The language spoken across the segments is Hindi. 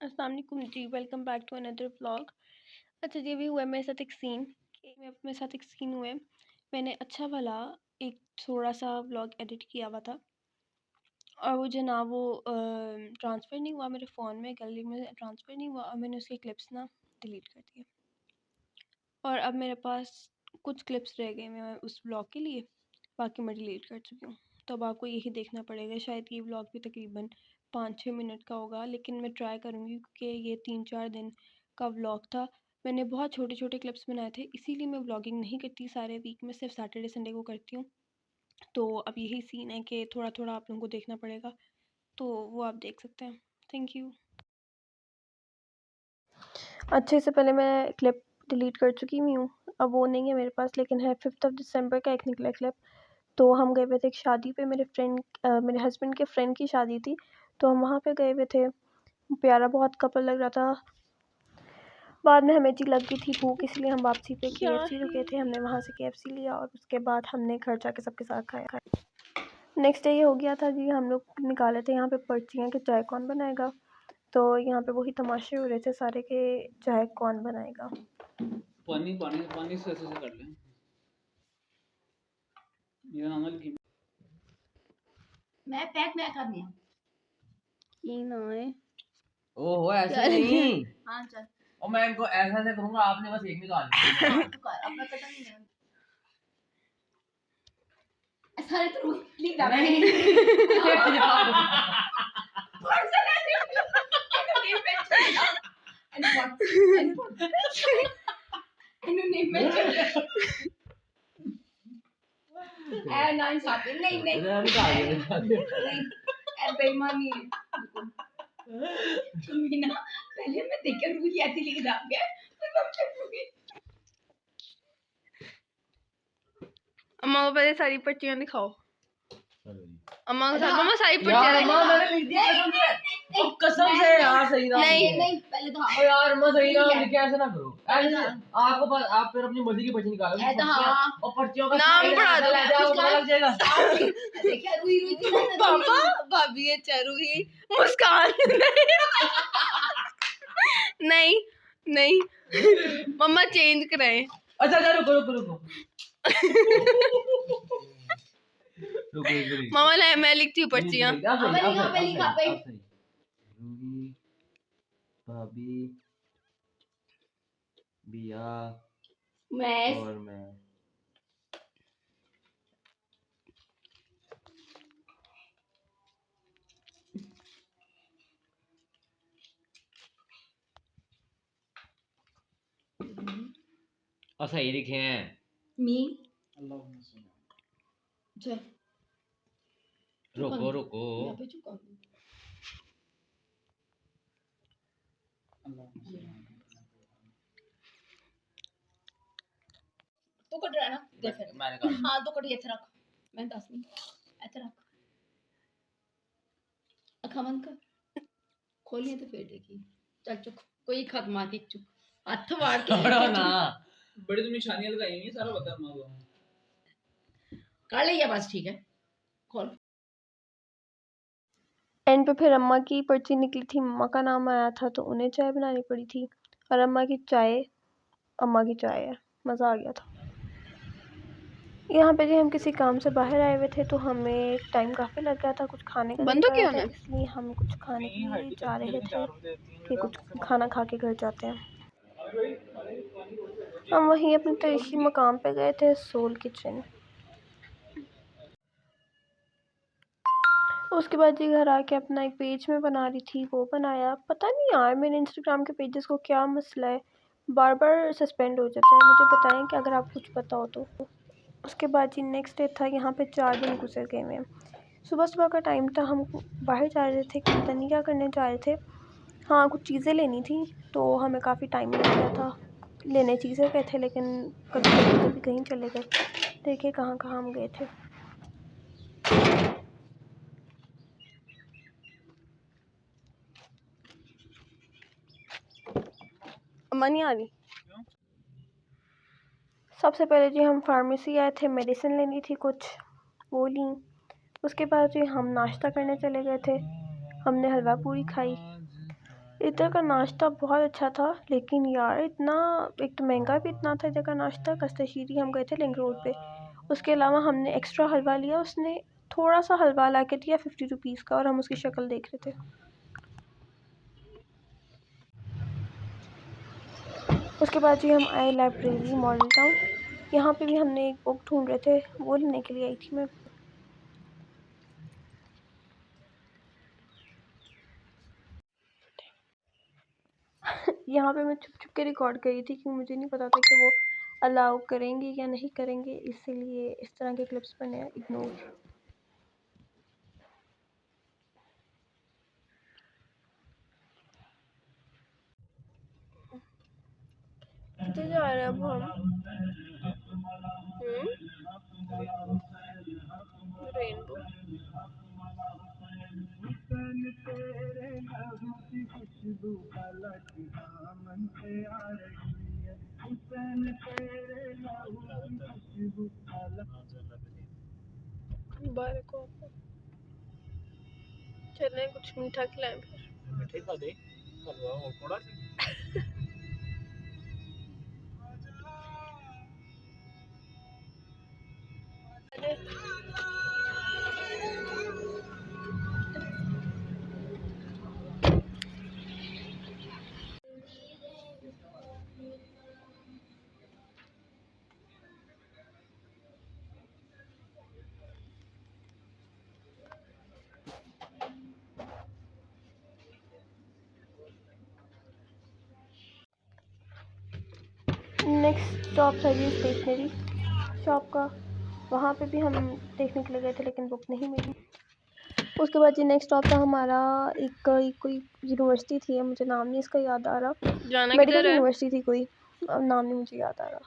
अस्सलाम वालेकुम जी, welcome back to another vlog. अच्छा जी, अभी हुआ है मेरे साथ एक सीन कि मेरे साथ एक सीन हुआ है। मैंने अच्छा भला एक थोड़ा सा व्लॉग एडिट किया हुआ था और वो जो ना वो ट्रांसफ़र नहीं हुआ मेरे फ़ोन में, गैलरी में ट्रांसफ़र नहीं हुआ और मैंने उसके क्लिप्स ना डिलीट कर दिए। और अब मेरे पास कुछ क्लिप्स रह गए हैं उस व्लॉग के लिए, बाकी मैं डिलीट कर चुकी हूँ। तो अब आपको यही देखना पड़ेगा। शायद ये व्लॉग भी तकरीबन 5-6 मिनट का होगा, लेकिन मैं ट्राई करूँगी क्योंकि ये 3-4 दिन का व्लॉग था। मैंने बहुत छोटे छोटे क्लिप्स बनाए थे, इसीलिए मैं व्लॉगिंग नहीं करती सारे वीक में, सिर्फ सैटरडे संडे को करती हूँ। तो अब यही सीन है कि थोड़ा थोड़ा आप लोगों को देखना पड़ेगा, तो वो आप देख सकते हैं। Thank you. अच्छा, इससे पहले मैं क्लिप डिलीट कर चुकी हुई हूँ, अब वो नहीं है मेरे पास, लेकिन है 5 दिसंबर का एक निकला क्लिप। तो हम गए हुए थे एक शादी पे, मेरे हस्बैंड के फ्रेंड की शादी थी, तो हम वहाँ पे गए हुए थे। प्यारा बहुत कपल लग रहा था। बाद में हमें जी लग गई थी भूख, इसलिए हम वापसी पे KFC रुके थे। हमने वहाँ से KFC लिया और उसके बाद हमने घर जाके सबके साथ खाया। नेक्स्ट डे ये हो गया था जी, हम लोग निकाले थे यहाँ पे पर्चियाँ कि चाय कौन बनाएगा। तो यहाँ पे वही तमाशे हो रहे थे सारे के चाय कौन बनाएगा। पानी पानी पानी से कर लें। ये नॉर्मल की मैं पैक मैं करनी है की ना है ओहो ऐसे नहीं। हाँ चल और मैं इनको ऐसा ऐसे करूंगा, आपने बस एक निकाल ली। तू कर अपना कटन नहीं है सारे तो लिख डाल नहीं कौन सा ले name mention and name mention A nine साथ नहीं नहीं नहीं ए बेईमानी है तुम ना पहले मैं देख के रुकी आती लिख डाल गया फिर मैं चुप अम्मा को पहले सारी पर्चियाँ दिखाओ। अम्मा को हाँ। मम्मा सारी यार पर्चियाँ अम्मा दिखाओ। मैंने लिख दिया कसम से। ओ कसम से यार सही नाम नहीं, है। नहीं पहले तो ओ यार अम्मा सही नाम लिखे, ऐसे ना करो। ऐसे हाँ। आपको आप फिर अपनी मर्जी की पर्ची निकालो। ऐसा हाँ। और पर्चियों का नाम साइज पढ़ा दो। ऐसा ले जाओ, पता लग जाएगा। देखा रुई रुई थी ना पापा भाभी ये चरूही मुस्कान नहीं नहीं मम्मा चेंज कराए। अच्छा अच्छा रुको रुको रुको रुको रुको मामा ले मैं लिखती हूँ पर्चियाँ। लिखा पे रूही भाभी बिया मैं और मैं। और सही लिखे हैं। मी अल्लाह चल रुको रुको यहाँ पे चुका तो कट रहा है ना दे फिर मैंने कहा हाँ तो कट ये रख मैं दस नहीं ऐसे रख अखा बंद कर खोलिए तो फिर देखिए चल चुक कोई खत मार के चुक हाथ मार के छोड़ो ना। बड़ी तो निशानियां लगाई हुई हैं, सारा बता अम्मा को। कर लिया बस ठीक है खोल एंड पे फिर अम्मा की पर्ची निकली थी, मम्मा का नाम आया था तो उन्हें चाय बनानी पड़ी थी। और अम्मा की चाय है, मज़ा आ गया था। यहाँ पे जी हम किसी काम से बाहर आए हुए थे, तो हमें टाइम काफ़ी लग गया था, कुछ खाने का दिल कर रहा था, इसलिए हम कुछ खाने के लिए जा रहे थे कि कुछ खाना खा के घर जाते हैं। हम वहीं अपने तरीक़ी मकाम पे गए थे, सोल किचन। उसके बाद जी घर आके अपना एक पेज में बना रही थी, वो बनाया। पता नहीं यार मेरे इंस्टाग्राम के पेजेस को क्या मसला है, बार बार सस्पेंड हो जाता है। मुझे बताएं कि अगर आपको कुछ पता हो तो। उसके बाद जी नेक्स्ट डे था, यहाँ पे 4 दिन गुजर गए में। सुबह सुबह का टाइम था, हम बाहर जा रहे थे, पता नहीं क्या करने जा रहे थे। हाँ कुछ चीज़ें लेनी थी, तो हमें काफ़ी टाइम लग गया था लेने। चीज़ें गए थे, लेकिन कभी कहीं चले गए। देखिए कहाँ कहाँ हम गए थे। अम्मा नहीं आ रही। सबसे पहले जी हम फार्मेसी आए थे, मेडिसिन लेनी थी कुछ, वो ली। उसके बाद जी हम नाश्ता करने चले गए थे, हमने हलवा पूरी खाई। इधर का नाश्ता बहुत अच्छा था, लेकिन यार इतना, एक तो महंगा भी इतना था इधर का नाश्ता। कस्ताशीरी हम गए थे लिंक रोड पे, उसके अलावा हमने एक्स्ट्रा हलवा लिया, उसने थोड़ा सा हलवा ला के दिया 50 रुपीज़ का, और हम उसकी शक्ल देख रहे थे। उसके बाद जी हम आए लाइब्रेरी मॉडल टाउन। यहाँ पे भी हमने एक बुक ढूंढ रहे थे, वो लेने के लिए आई थी मैं। यहाँ पे मैं छुप छुप के रिकॉर्ड करी थी, क्योंकि मुझे नहीं पता था कि वो अलाउ करेंगे या नहीं करेंगे, इसीलिए इस तरह के क्लिप्स बने इग्नोर। कितने जा रहे हैं अब हम? रेनबो। मुबारक हो आपको। चलें कुछ मीठा खिलाएं फिर। मीठे का दे और थोड़ा सा नेक्स्ट स्टॉप था जी स्टेशनरी शॉप का, वहाँ पे भी हम देखने के लिए गए थे, लेकिन बुक नहीं मिली। उसके बाद जी नेक्स्ट स्टॉप था हमारा एक कोई यूनिवर्सिटी थी, मुझे नाम नहीं इसका याद आ रहा, मेडिकल यूनिवर्सिटी थी कोई, अब नाम नहीं मुझे याद आ रहा।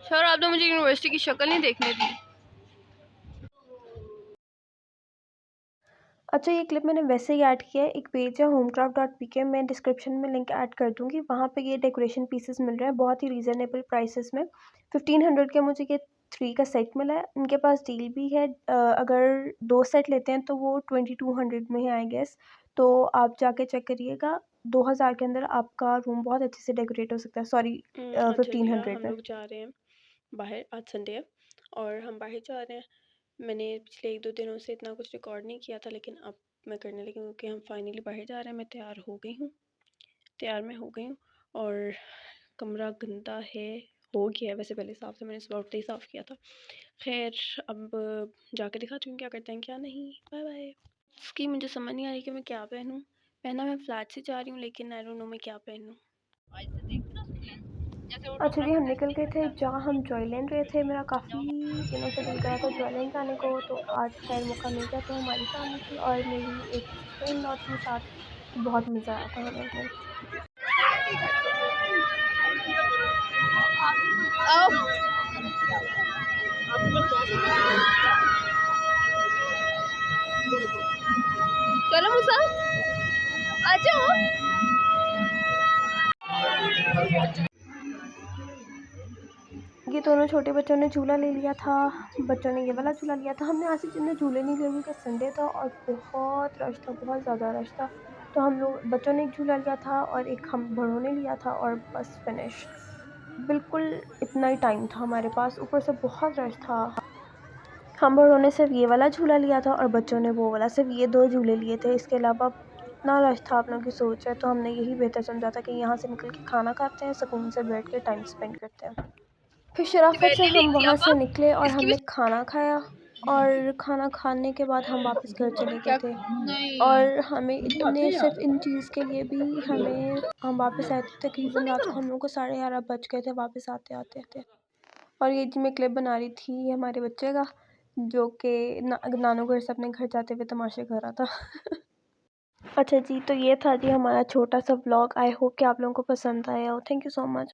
सर आपने मुझे यूनिवर्सिटी की शक्ल नहीं देखने दी। अच्छा, ये क्लिप मैंने वैसे ही ऐड किया है, एक पेज है homecraft.pk, मैं डिस्क्रिप्शन में लिंक ऐड कर दूँगी। वहाँ पे ये डेकोरेशन पीसेस मिल रहे हैं बहुत ही रीज़नेबल प्राइसेस में। 1500 के मुझे ये 3 का सेट मिला है। उनके पास डील भी है, अगर 2 सेट लेते हैं तो वो 2200 में है आई गेस। तो आप जाके चेक करिएगा, 2000 के अंदर आपका रूम बहुत अच्छे से डेकोरेट हो सकता है। सॉरी, 1500 हम में। लोग जा रहे हैं बाहर, आज संडे है और हम बाहर जा रहे हैं। मैंने पिछले 1-2 दिनों से इतना कुछ रिकॉर्ड नहीं किया था, लेकिन अब मैं करने लगी क्योंकि हम फाइनली बाहर जा रहे हैं। मैं तैयार मैं हो गई हूँ और कमरा गंदा है, हो गया है वैसे, पहले साफ़ था, मैंने सुबह उठते ही साफ़ किया था। खैर अब जाके दिखाती हूँ क्या करते हैं क्या नहीं। Bye bye. इसकी मुझे समझ नहीं आ रही कि मैं क्या पहनूँ। पहना मैं फ्लैट से जा रही हूँ, लेकिन आई डोंट नो मैं क्या पहनूँ। अच्छा जी, हम निकल गए थे जहाँ हम जॉयलैंड गए थे। मेरा काफ़ी दिनों से दिल करा था जॉयलैंड जाने को, तो आज खैर मौका मिल गया। तो हमारी फैमिली थी और मेरी एक सिस्टर इन लॉ थी साथ, तो बहुत मज़ा आया था हमें। चलो मुसा, आ जाओ। ये दोनों छोटे बच्चों ने झूला ले लिया था, बच्चों ने ये वाला झूला लिया था। हमने आसिफ जिन्हें झूले नहीं लिए क्योंकि संडे था और बहुत रश था, बहुत ज़्यादा रश था। तो हम लोग, बच्चों ने एक झूला लिया था और एक हम बड़ों ने लिया था, और बस फिनिश। बिल्कुल इतना ही टाइम था हमारे पास, ऊपर से बहुत रश था। हम बड़ों ने सिर्फ ये वाला झूला लिया था और बच्चों ने वो वाला, सिर्फ ये 2 झूले लिए थे। इसके अलावा इतना रश था, आप लोगों की सोच है, तो हमने यही बेहतर समझा था कि यहाँ से निकल के खाना खाते हैं, सुकून से बैठ के टाइम स्पेंड करते हैं। फिर शराफत से हम वहाँ से निकले और हमने खाना खाया, और खाना खाने के बाद हम वापस घर चले गए थे। और हमें इतने, सिर्फ इन चीज़ के लिए भी हम वापस आए थे, तकरीबन रात को हम लोगों को 11:30 बज गए थे वापस आते आते। और ये जी मैं क्लिप बना रही थी हमारे बच्चे का, जो कि नानू घर से अपने घर जाते हुए तमाशे कर रहा था। अच्छा जी, तो ये था जी हमारा छोटा सा व्लॉग। आई होप कि आप लोगों को पसंद आया हो। Thank you so much.